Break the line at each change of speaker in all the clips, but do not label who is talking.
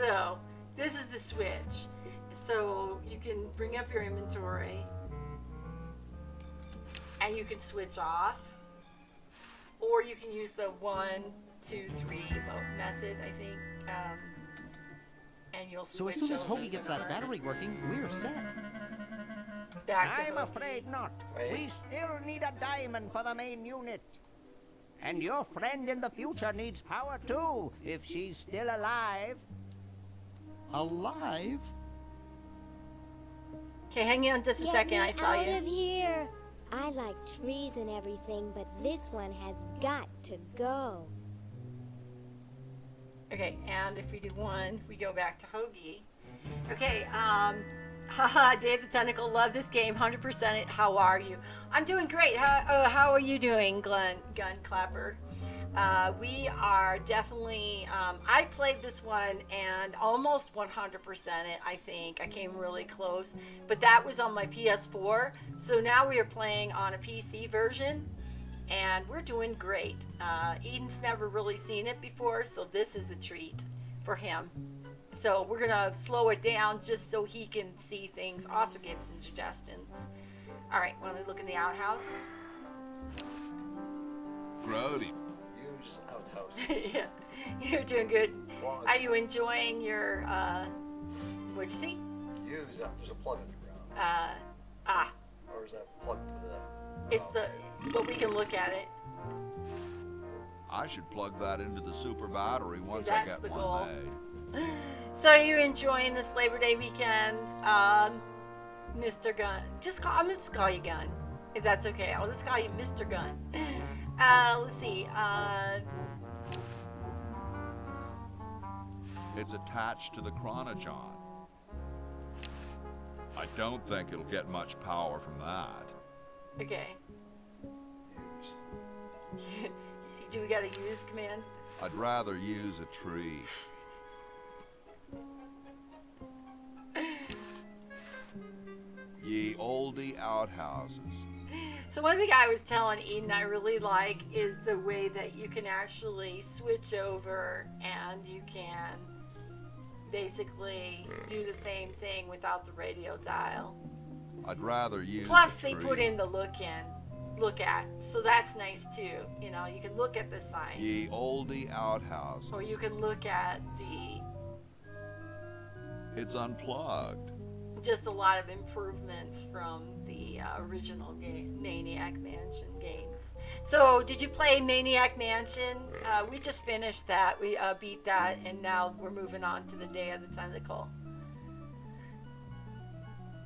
So this is the switch. So you can bring up your inventory and you can switch off, or you can use the 1, 2, 3 method, I think, and you'll switch.
So as soon as Hoagie gets that battery working, we're set.
Back to
I'm
Hoagie.
afraid not.
Wait.
We still need a diamond for the main unit. And your friend in the future needs power too, if she's still alive.
Alive?
Okay, hang on just a second. I saw
Get me
you.
out of here. I like trees and everything, but this one has got to go.
Okay, and if we do 1, we go back to Hoagie. Okay, haha, Dave the Tentacle, love this game, 100% it. How are you? I'm doing great. How are you doing, Gun Clapper? We are definitely, I played this one and almost 100% it, I think. I came really close, but that was on my PS4. So now we are playing on a PC version, and we're doing great. Eden's never really seen it before, so this is a treat for him. So we're gonna slow it down just so he can see things, also give some suggestions. All right, want to look in the outhouse?
Grody. Use outhouse.
Yeah, you're doing good.
Plug.
Are you enjoying your, what'd you see?
Use that. There's a plug in the ground. Or is that plugged to the...
It's but we can look at it.
I should plug that into the super battery once I
that's
get
the
one
goal.
made.
So are you enjoying this Labor Day weekend, Mr. Gunn? I'm gonna just call you Gunn, if that's okay. I'll just call you Mr. Gunn. Let's see.
It's attached to the chronojon. I don't think it'll get much power from that.
Okay.
Use.
Do we gotta use command?
I'd rather use a tree. Ye olde outhouses.
So one thing I was telling Eden I really like is the way that you can actually switch over and you can basically do the same thing without the radio dial.
I'd rather use
Plus
a
they
tree.
put in the look at, so that's nice too. You know, you can look at the sign,
Ye olde outhouses.
or you can look at
It's unplugged.
just a lot of improvements from the original game, Maniac Mansion games. So did you play Maniac Mansion? We just finished that. We beat that, and now we're moving on to the Day of the Tentacle.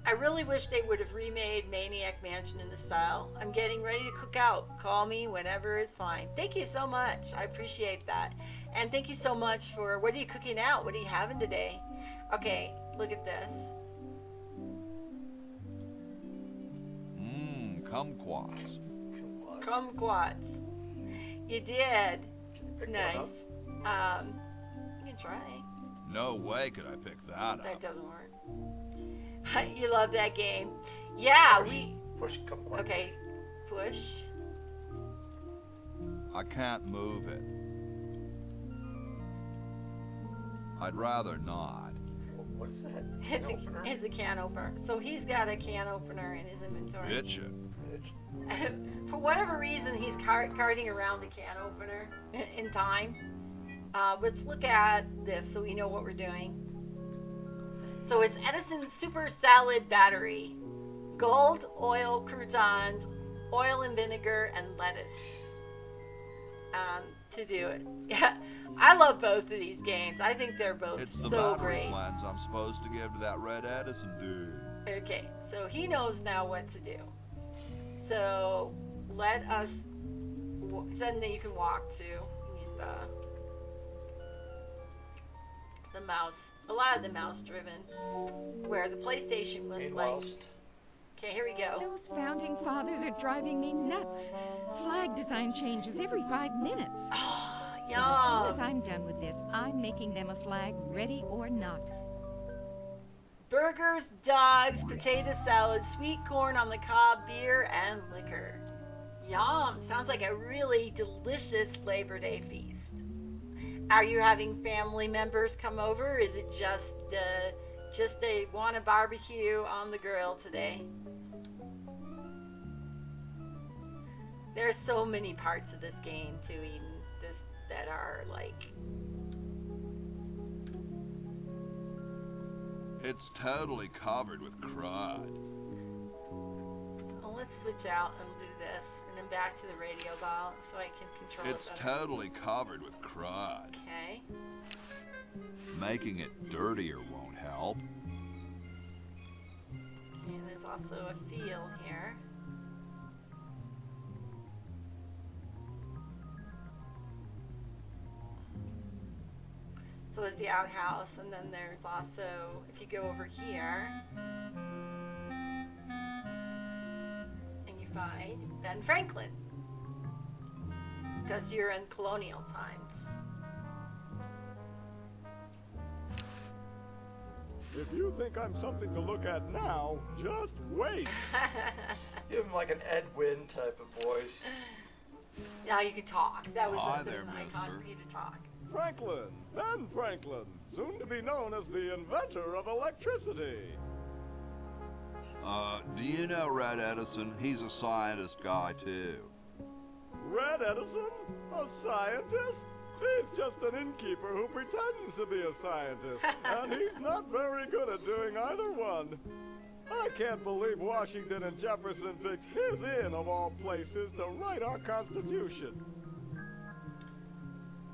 I really wish they would have remade Maniac Mansion in the style. I'm getting ready to cook out. Call me whenever is fine. Thank you so much. I appreciate that. And thank you so much for, what are you cooking out? What are you having today? Okay, look at this.
Kumquats.
Kumquats. You did.
Pick one
Nice. You can try.
No way could I pick that
That
up.
doesn't work. You love that game. Yeah,
Push kumquat.
okay, push.
I can't move it. I'd rather not.
What is that?
It's
Can opener?
a can opener. So he's got a can opener in his inventory.
Bitchin'.
Bitch.
For whatever reason, he's carting around a can opener in time. Let's look at this so we know what we're doing. So it's Edison's Super Salad Battery. Gold, oil, croutons, oil and vinegar, and lettuce. To do it. Yeah, I love both of these games. I think they're both
It's the
so
battery
great.
blends I'm supposed to give to that red Edison dude.
Okay, so he knows now what to do. So let us. Something that you can walk to. Use the mouse. A lot of the mouse driven. Where the PlayStation was
Meanwhile,
like. Okay, here we go.
Those founding fathers are driving me nuts. Flag design changes every 5 minutes. As soon as
Yum.
I'm done with this, I'm making them a flag, ready or not.
Burgers, dogs, potato salad, sweet corn on the cob, beer, and liquor. Yum. Sounds like a really delicious Labor Day feast. Are you having family members come over? Is it just a want to barbecue on the grill today? There's so many parts of this game too, Eden, that are like.
It's totally covered with crud.
Well, let's switch out and do this, and then back to the radio ball so I can control
It's
it better.
totally covered with crud.
Okay.
Making it dirtier won't help.
And there's also a field here. So there's the outhouse, and then there's also, if you go over here, and you find Ben Franklin, because you're in colonial times.
If you think I'm something to look at now, just wait.
Give him like an Ed Wynn type of voice.
Now you can talk. That was
Hi
an
there,
icon
mister.
for you to talk.
Franklin, Ben Franklin, soon to be known as the inventor of electricity.
Do you know Red Edison? He's a scientist guy, too.
Red Edison? A scientist? He's just an innkeeper who pretends to be a scientist, and he's not very good at doing either one. I can't believe Washington and Jefferson picked his inn, of all places, to write our Constitution.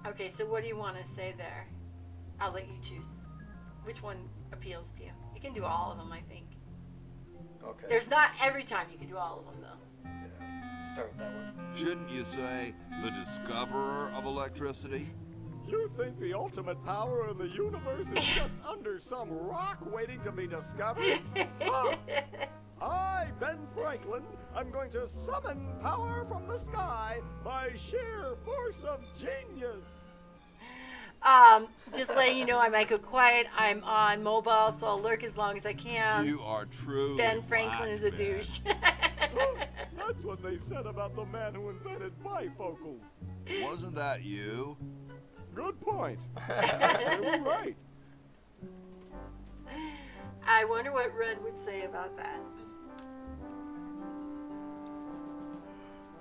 Okay, so what do you want to say there? I'll let you choose. Which one appeals to you? You can do all of them, I think.
Okay.
There's not every time you can do all of them, though.
Yeah. Start with that one.
Shouldn't you say the discoverer of electricity?
You think the ultimate power in the universe is just under some rock waiting to be discovered? Huh? I, Ben Franklin, am going to summon power from the sky by sheer force of genius.
Just letting you know, I might go quiet. I'm on mobile, so I'll lurk as long as I can.
You are truly
Ben Franklin is a
black, Ben.
douche.
Oh, that's what they said about the man who invented bifocals.
Wasn't that you?
Good point. They were right.
I wonder what Red would say about that.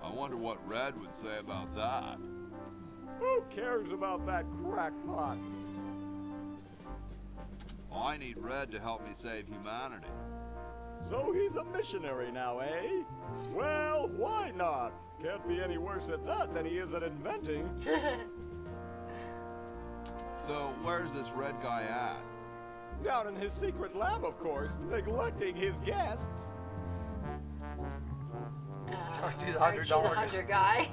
I wonder what Red would say about that.
Who cares about that crackpot?
I need Red to help me save humanity.
So he's a missionary now, eh? Well, why not? Can't be any worse at that than he is at inventing.
So where's this Red guy at?
Down in his secret lab, of course, neglecting his guests.
Talk to the
Aren't you
$100
the guy?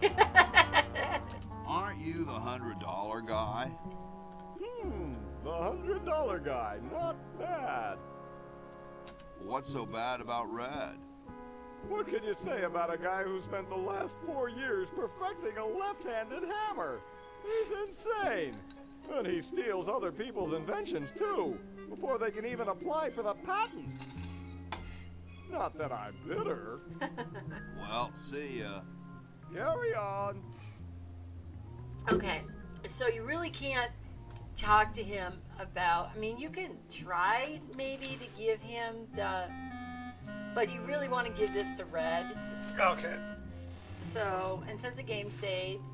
Aren't you the $100 guy?
The $100 guy. Not bad.
What's so bad about Red?
What can you say about a guy who spent the last 4 years perfecting a left-handed hammer? He's insane. And he steals other people's inventions, too, before they can even apply for the patent. Not that I'm bitter.
Well, see ya.
Carry on.
Okay, so you really can't talk to him about, I mean, you can try maybe to give him the, but you really want to give this to Red.
Okay.
So, and since the game saves,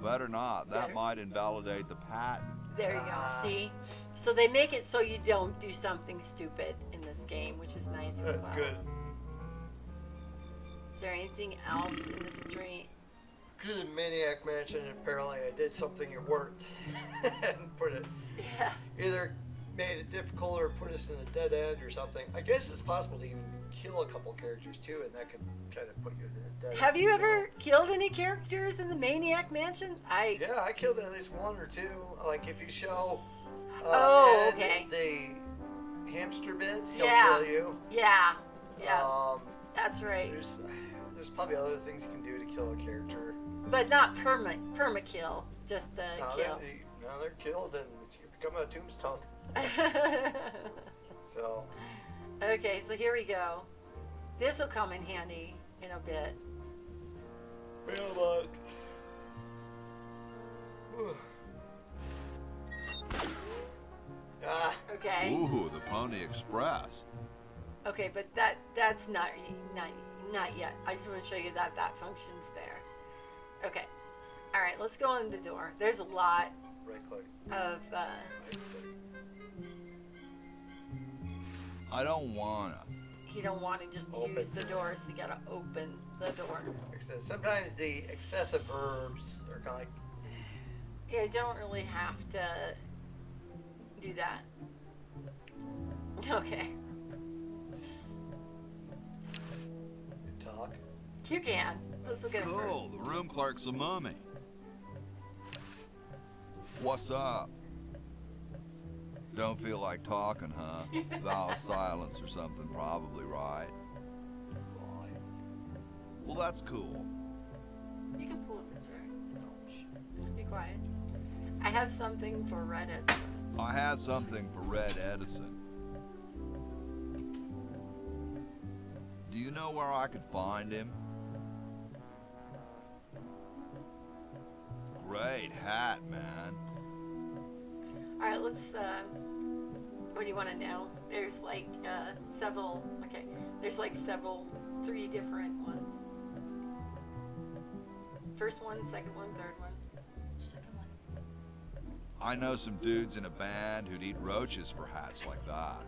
Better not. That
Better.
might invalidate the patent.
there you go, see? So they make it so you don't do something stupid in this game, which is nice as
That's
well.
good.
Is there anything else in the street?
Because in Maniac Mansion, apparently I did something that worked and put it
Yeah.
either made it difficult or put us in a dead end or something. I guess it's possible to even kill a couple characters too, and that could kind of put you in a dead end.
Have you
as
ever
well.
killed any characters in the Maniac Mansion?
Yeah, I killed at least one or two. Like if you show
Oh,
Ed
okay.
the hamster bits, he'll
Yeah.
kill you.
Yeah, yeah, that's right.
There's probably other things you can do to kill a character.
But not perma kill, just
No,
kill.
they're killed and you become a tombstone. So
Okay, so here we go. This will come in handy in a bit.
mailbox. Ah,
Okay.
Ooh, the Pony Express.
Okay, but that's not yet. I just want to show you that functions there. Okay. All right, let's go on the door. There's a lot
right click.
of
Right click.
I don't wanna.
you don't want to just
Open.
use the doors. You gotta open the door.
Like I said, sometimes the excessive verbs are kind of like,
You don't really have to do that. Okay.
talk.
You can. Let's look at it first.
Cool, the room clerk's a mummy. What's up? Don't feel like talking, huh? Vow of silence or something, probably, right? Well, that's cool.
You can pull a picture. Just be quiet. I have something for Reddit.
I had something for Red Edison. Do you know where I could find him? Great hat, man.
All right, let's. What do you want to know? There's like several. Okay, there's like three different ones. First one, second one, third one. Second one.
I know some dudes in a band who'd eat roaches for hats like that.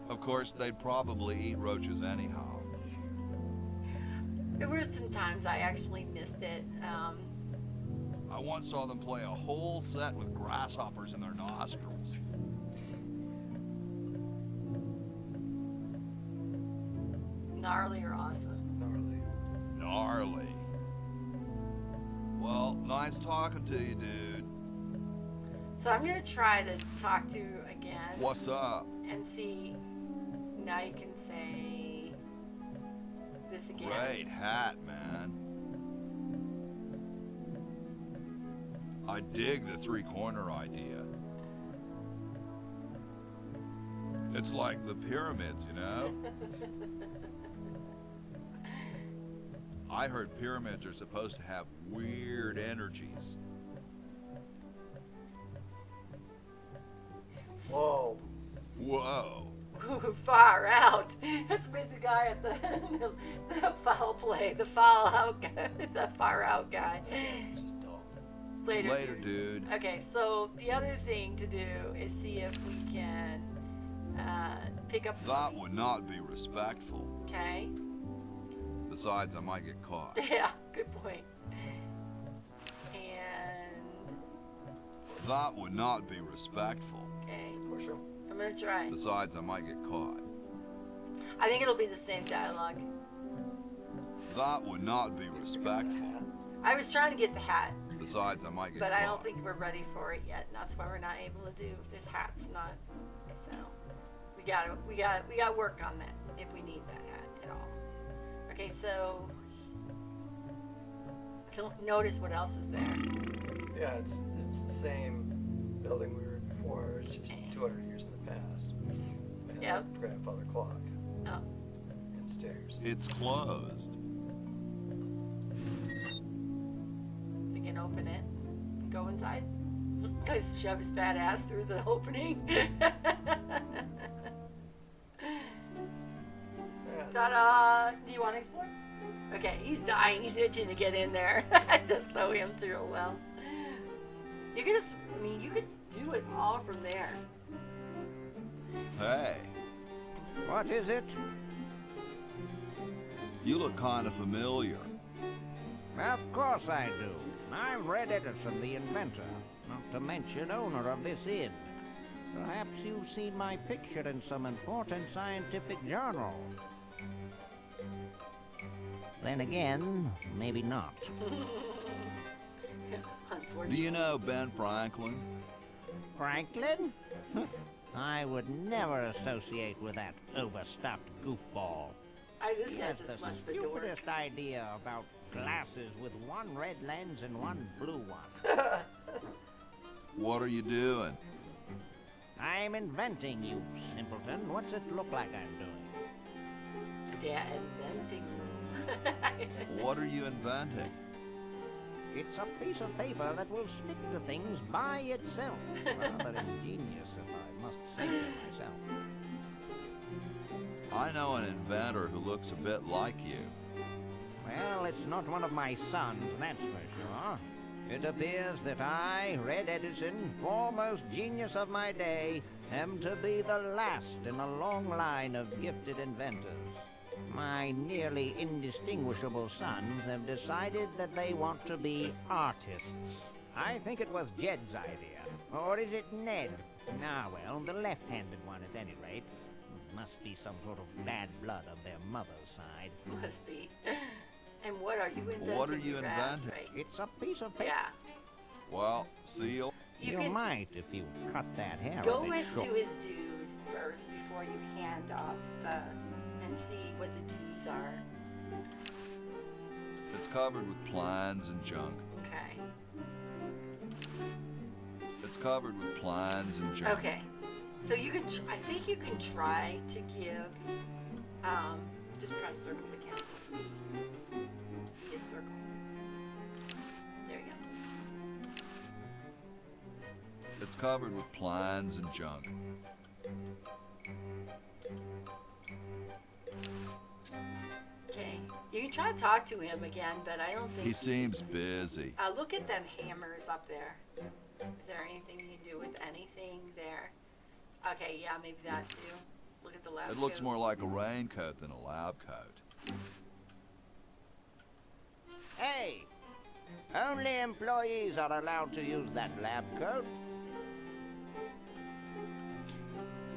Of course, they'd probably eat roaches anyhow.
There were some times I actually missed it.
I once saw them play a whole set with grasshoppers in their nostrils.
Gnarly or awesome.
Gnarly.
Gnarly. Well, nice talking to you, dude.
So I'm gonna try to talk to you again
What's up?
and see. Now you can say this again.
Great hat, man. I dig the three-corner idea. It's like the pyramids, you know? I heard pyramids are supposed to have weird energies.
Whoa.
Whoa.
Ooh, far out. That's with the guy at the foul play, the foul out guy, the far out guy.
It's just dumb.
Later, dude.
Okay, so the other thing to do is see if we can pick up.
That would not be respectful.
Okay.
Besides, I might get caught.
Yeah, good point. And
That would not be respectful.
okay,
Push him.
I'm gonna try.
Besides, I might get caught.
I think it'll be the same dialogue.
That would not be respectful.
I was trying to get the hat,
Besides, I might get
but
caught.
I don't think we're ready for it yet. And that's why we're not able to do this hat's not. So we got work on that if we need that hat at all. Okay, so notice what else is there.
Yeah, it's the same building we were in before. It's just 200 years in the past. And
Yep.
the grandfather clock
Oh,
and stairs.
It's closed.
we can open it and go inside. Just shove his fat ass through the opening.
Yeah,
Ta-da! Do you want to explore? Okay, he's dying. He's itching to get in there. Just throw him through a well. You could just, I mean, you could do it all from there.
Hey,
What is it?
you look kind of familiar.
Of course I do. I'm Red Edison, the inventor, not to mention owner of this inn. Perhaps you've seen my picture in some important scientific journal. Then again, maybe not.
Do
Unfortunately.
you know Ben Franklin?
Franklin? I would never associate with that overstuffed goofball.
This
He
guy's
has
just
the
much of a dork.
stupidest idea about glasses with one red lens and one blue one.
What are you doing?
I'm inventing, you simpleton. What's it look like I'm doing?
Yeah, inventing.
What are you inventing?
It's a piece of paper that will stick to things by itself. Rather ingenious, if I must say so myself.
I know an inventor who looks a bit like you.
Well, it's not one of my sons, that's for sure. It appears that I, Red Edison, foremost genius of my day, am to be the last in a long line of gifted inventors. My nearly indistinguishable sons have decided that they want to be artists. I think it was Jed's idea. Or is it Ned? Ah, well, the left-handed one at any rate. Must be some sort of bad blood of their mother's side.
Must be. And what are you inventing?
What are you
Rats,
inventing?
right?
It's a piece of paper.
Yeah.
Well, seal.
You
can
might if you cut that hair
go
a bit
into
short.
his dues first before you hand off and see what the dues are.
It's covered with plans and junk.
Okay.
It's covered with plans and junk.
Okay. So you can. I think you can try to give. Just press circle to cancel. Yes, circle. There you go.
It's covered with plans and junk.
Okay. You can try to talk to him again, but I don't think
He seems busy.
Look at them hammers up there. Is there anything you can do with anything there? Okay, yeah, maybe that too. Look at the lab
It looks
coat.
more like a raincoat than a lab coat.
Hey! Only employees are allowed to use that lab coat.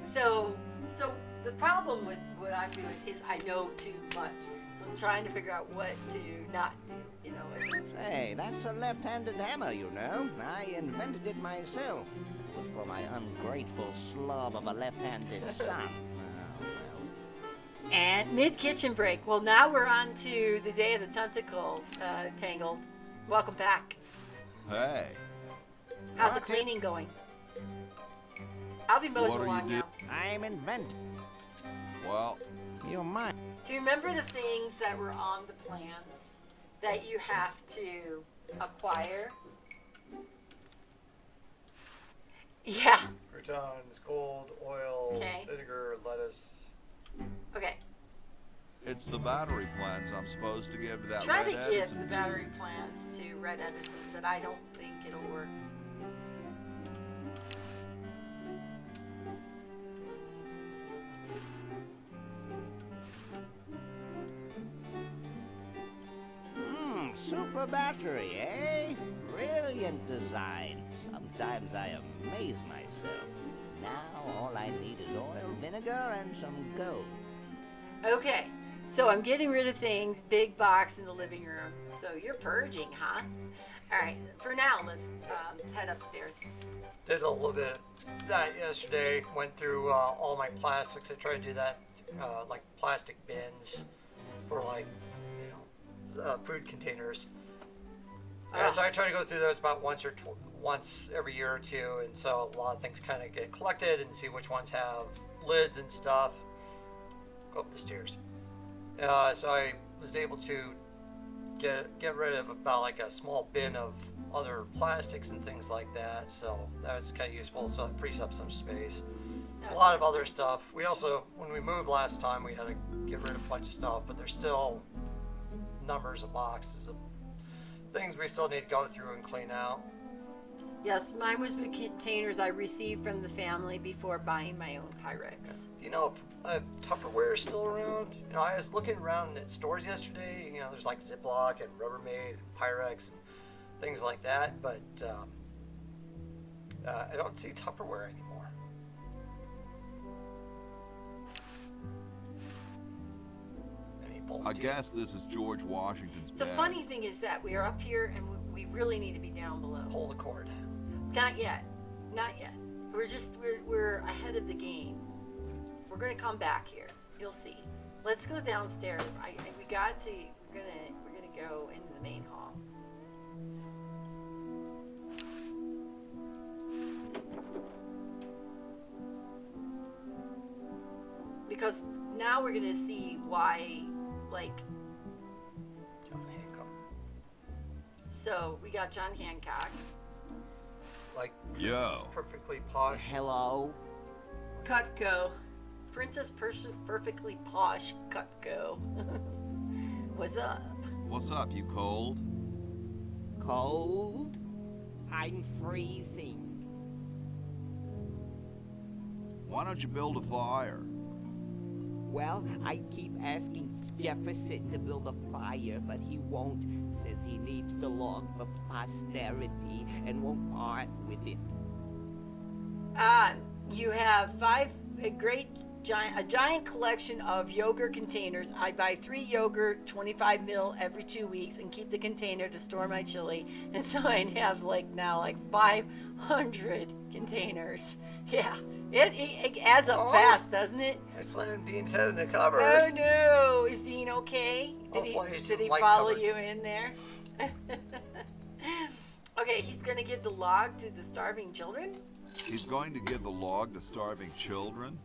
So the problem with what I'm doing is I know too much. So I'm trying to figure out what to not do. You know.
Say, that's a left-handed hammer, you know. I invented it myself. But for my ungrateful slob of a left-handed son. Oh, well.
And mid-kitchen break. Well, now we're on to the day of the tentacle tangled. Welcome back.
Hey,
How's the cleaning going? I'll be mosing
What are you
along
do-
now.
I'm inventing.
well,
You might.
Do you remember the things that were on the plans that you have to acquire? Yeah.
Croutons, gold, oil,
Okay.
vinegar, lettuce.
Okay.
it's the battery plans I'm supposed to give to that
Try
Red
to give
Edison
the
dude.
battery plans to Red Edison, but I don't think it'll work.
Super battery, eh? Brilliant design. Sometimes I amaze myself. Now all I need is oil, vinegar, and some gold.
Okay. So I'm getting rid of things. Big box in the living room. So you're purging, huh? All right. For now, let's head upstairs.
Did a little bit of that yesterday. Went through all my plastics. I tried to do that, like plastic bins for like, food containers. And so I try to go through those about once every year or two, and so a lot of things kind of get collected and see which ones have lids and stuff. Go up the stairs. So I was able to get rid of about like a small bin of other plastics and things like that. So that's kind of useful. So it frees up some space. A lot of other stuff. We also, when we moved last time, we had to get rid of a bunch of stuff, but there's still numbers of boxes of things we still need to go through and clean out.
Yes, mine was with containers I received from the family before buying my own Pyrex.
Do you know if Tupperware is still around? I was looking around at stores yesterday. There's like Ziploc and Rubbermaid and Pyrex and things like that, but I don't see Tupperware anymore.
I guess this is George Washington's
The
bed.
funny thing is that we are up here and we really need to be down below.
Pull the cord.
Not yet. Not yet. We're ahead of the game. We're gonna come back here. You'll see. Let's go downstairs. We're gonna go into the main hall. Because now we're gonna see why, like, So we got John Hancock,
Like
Yo.
Princess Perfectly Posh.
Hello.
Cutco, Princess Perfectly Posh Cutco. What's up?
What's up, you cold?
Cold? I'm freezing.
Why don't you build a fire?
Well, I keep asking Jefferson to build a fire, but he won't. Says he needs the log for posterity and won't part with it.
You have a giant collection of yogurt containers. I buy 3 yogurt, 25 mil every 2 weeks, and keep the container to store my chili. And so I have now 500 containers. Yeah, it adds up fast, doesn't it?
It's landing Dean's head in the cupboard.
Oh no, is Dean okay?
Hopefully it's
Did
just
he
light
follow
covers.
you in there? Okay, he's gonna give the log to the starving children.
He's going to give the log to starving children?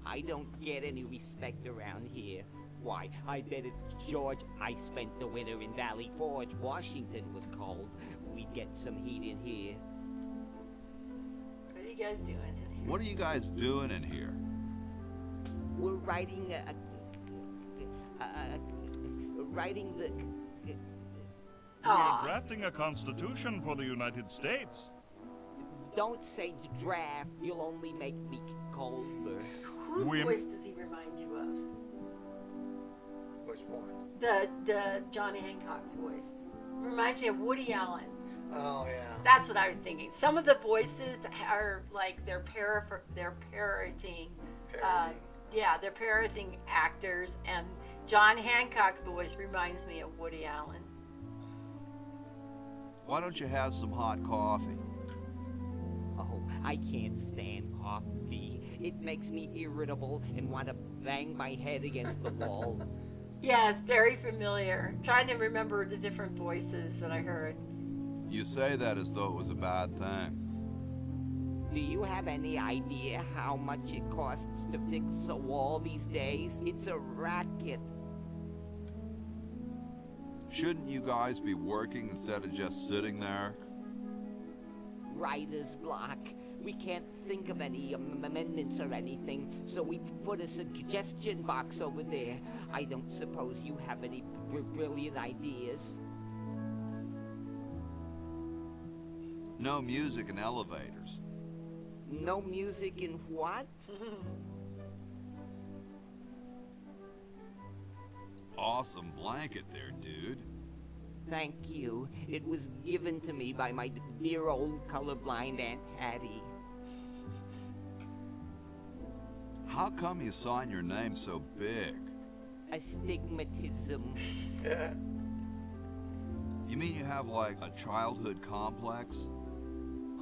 I don't get any respect around here. Why, I bet if George I spent the winter in Valley Forge, Washington was cold, we'd get some heat in here.
What are you guys doing in here?
What are you guys doing in here?
We're writing writing the...
Aw,
Drafting a constitution for the United States.
Don't say draft, you'll only make me colder.
whose
We-
voice does he remind you of?
Which one?
The Johnny Hancock's voice. Reminds me of Woody Allen.
Oh yeah.
That's what I was thinking. Some of the voices are they're parroting.
Parroting.
Yeah, they're parroting actors, and John Hancock's voice reminds me of Woody Allen.
Why don't you have some hot coffee?
Oh, I can't stand coffee. It makes me irritable and want to bang my head against the walls.
Yes, very familiar. Trying to remember the different voices that I heard.
You say that as though it was a bad thing.
Do you have any idea how much it costs to fix a wall these days? It's a racket.
Shouldn't you guys be working instead of just sitting there?
Writer's block. We can't think of any amendments or anything, so we put a suggestion box over there. I don't suppose you have any brilliant ideas?
No music in elevators.
No music in what?
Awesome blanket there, dude.
Thank you. It was given to me by my dear old colorblind Aunt Hattie.
How come you sign your name so big?
Astigmatism.
Yeah.
You mean you have like a childhood complex?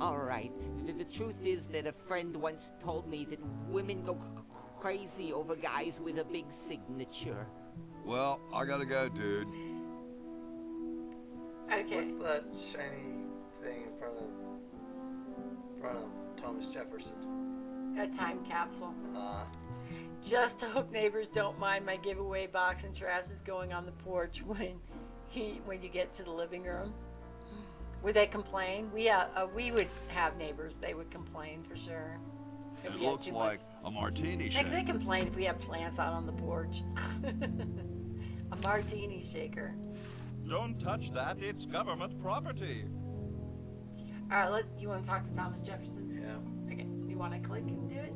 All right. The truth is that a friend once told me that women go crazy over guys with a big signature.
Well, I gotta go, dude.
Okay.
What's that shiny thing in front of Thomas Jefferson?
A time capsule. Just to hope neighbors don't mind my giveaway box and trash is going on the porch when you get to the living room. Would they complain? We would have neighbors. They would complain for sure. If
It
we had
looks
too
like
much-
a martini
They
shake.
complain if we have plants out on the porch. A martini shaker.
Don't touch that, it's government property.
All right, you want to talk to Thomas Jefferson?
Yeah.
Okay. You want to click and do it?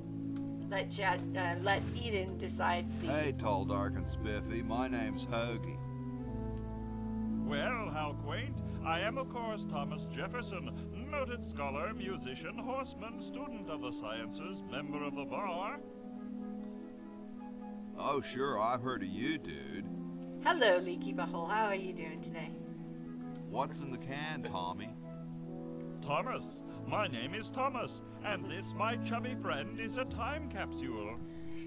Let Chad, let Eden decide the.
Hey, tall, dark, and spiffy. My name's Hoagie.
Well, how quaint. I am, of course, Thomas Jefferson, noted scholar, musician, horseman, student of the sciences, member of the bar.
Oh, sure, I've heard of you, dude.
Hello, Leaky Butthole. How are you doing today?
What's in the can, Tommy?
Thomas. My name is Thomas, and this, my chubby friend, is a time capsule.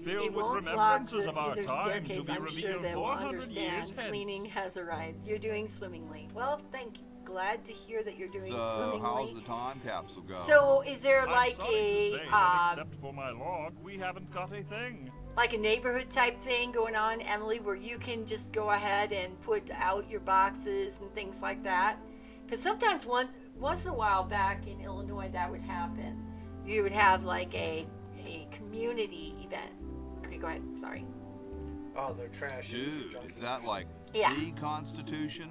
Filled
It
with
won't block
remembrances
the
of our
either
time to
staircase.
be
I'm sure
revealed
they will
400 years
understand.
hence.
Cleaning has arrived. You're doing swimmingly. Well, thank you. Glad to hear that you're doing
So,
swimmingly.
how's the time capsule going?
So, is there
I'm
like
sorry to
a
say that except for my log, we haven't got a thing.
like a neighborhood type thing going on, Emily, where you can just go ahead and put out your boxes and things like that? Because sometimes once in a while back in Illinois that would happen. You would have like a community event. Okay, go ahead. Sorry.
Oh, they're trash.
Dude, is that like
Yeah.
the Constitution?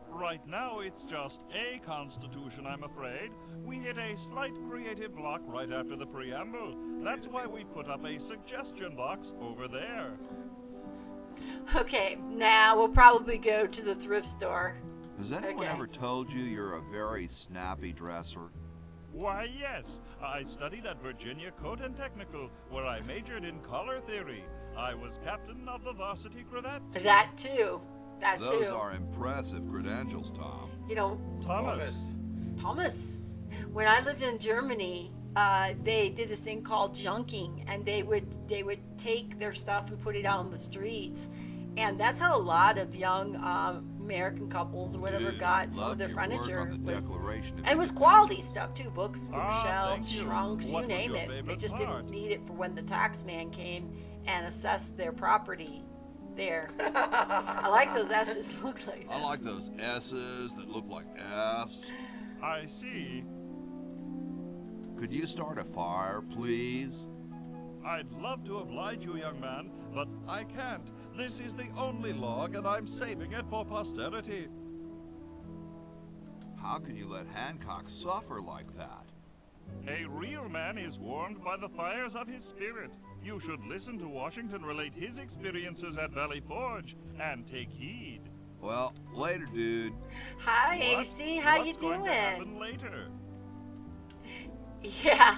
Right now, it's just a constitution, I'm afraid. We hit a slight creative block right after the preamble. That's why we put up a suggestion box over there.
Okay, now we'll probably go to the thrift store.
Has anyone
Okay.
ever told you you're a very snappy dresser?
Why, yes. I studied at Virginia Tentacle, where I majored in color theory. I was captain of the varsity cravat.
That too. That
Those
too.
are impressive credentials, Tom.
You know,
Thomas.
Thomas, when I lived in Germany, they did this thing called junking, and they would take their stuff and put it out on the streets, and that's how a lot of young American couples or whatever
Dude,
got some of
loved
their
your work
furniture.
on the
Was,
Declaration of
and it was
Independence.
quality stuff too, books,
Ah,
bookshelves,
thank you.
trunks,
What
you
was
name
your
it. They
favorite
just
part?
didn't need it for when the tax man came and assessed their property there. I like those S's. Looks like.
I like those S's that look like F's.
I see.
Could you start a fire, please?
I'd love to oblige you, young man, but I can't. This is the only log, and I'm saving it for posterity.
How can you let Hancock suffer like that?
A real man is warmed by the fires of his spirit. You should listen to Washington relate his experiences at Valley Forge and take heed.
Well, later, dude.
Hi,
What?
AC. How you
What's going
doing?
to happen later?
Yeah.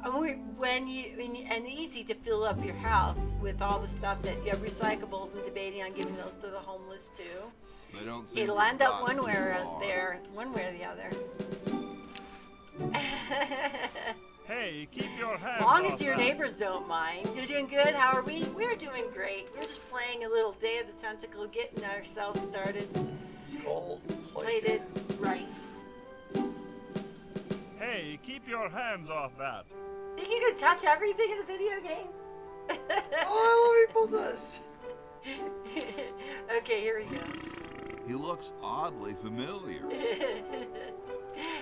And easy to fill up your house with all the stuff that you have recyclables, and debating on giving those to the homeless too.
They don't seem
It'll
to
end up
gotten
one way
too
or
far.
there, one way or the other.
Hey, keep your hands
As long
off
as your
that.
neighbors don't mind. You're doing good. How are we? We're doing great. We're just playing a little Day of the Tentacle, getting ourselves started,
Gold
plated right.
Hey, keep your hands off that.
Think you can touch everything in a video game?
Oh, I love People's.
Okay, here we go.
He looks oddly familiar.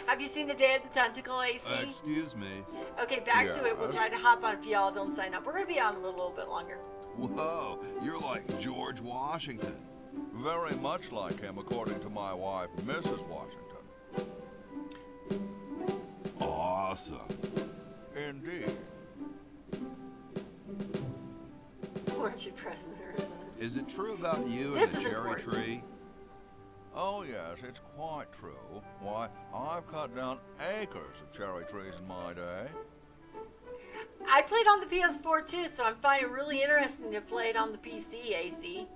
Have you seen the Day of the Tentacle, AC?
Excuse me.
Okay, back to it. We'll
Yes.
try to hop on if y'all don't sign up. We're going to be on a little bit longer.
Whoa, you're like George Washington.
Very much like him, according to my wife, Mrs. Washington.
Awesome.
Indeed.
Weren't you president or something?
Is it true about you
This
and
is
the cherry
important.
tree?
Oh, yes, it's quite true. Why, I've cut down acres of cherry trees in my day.
I played on the PS4 too, so I'm finding it really interesting to play it on the PC, AC.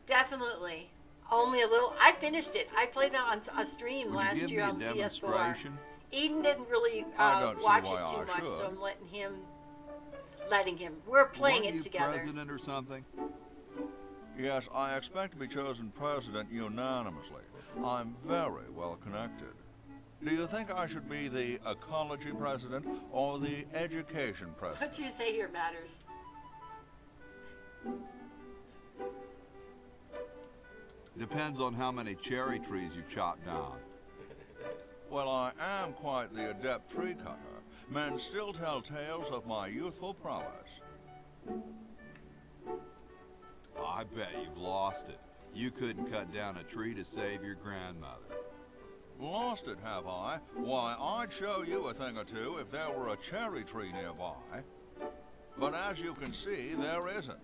Definitely. Only a little. I finished it. I played it on a stream
Would
last
you give
year
me a
on PS4.
demonstration?
Eden didn't really
I don't see
watch
why
it too
I
much, so
should.
I'm letting him. We're playing
Weren't
it
you
together.
president or something?
Yes, I expect to be chosen president unanimously. I'm very well connected. Do you think I should be the ecology president or the education president?
What you say here matters.
Depends on how many cherry trees you chop down.
Well, I am quite the adept tree cutter. Men still tell tales of my youthful prowess.
I bet you've lost it. You couldn't cut down a tree to save your grandmother.
Lost it, have I? Why, I'd show you a thing or two if there were a cherry tree nearby. But as you can see, there isn't.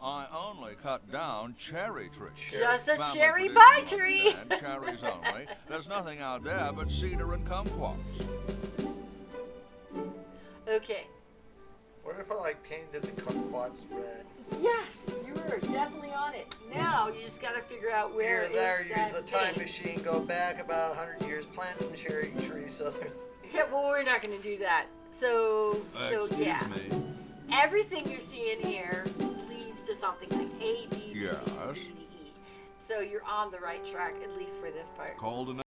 I only cut down cherry trees.
Just a
Family
cherry
tradition
pie
on
tree.
land, cherries only. There's nothing out there but cedar and kumquats.
Okay.
What if I like painted the kumquats red?
Yes, you were definitely on it. Now you just got to figure out where
Here, there,
is
use
that
the time
paint.
machine, go back about 100 years, plant some cherry trees. So there's
Yeah, well, we're not going to do that. So
Excuse
yeah.
me.
Everything you see in here leads to something like A, B, to C,
Yes.
D, to E. So you're on the right track, at least for this part.
Cold enough?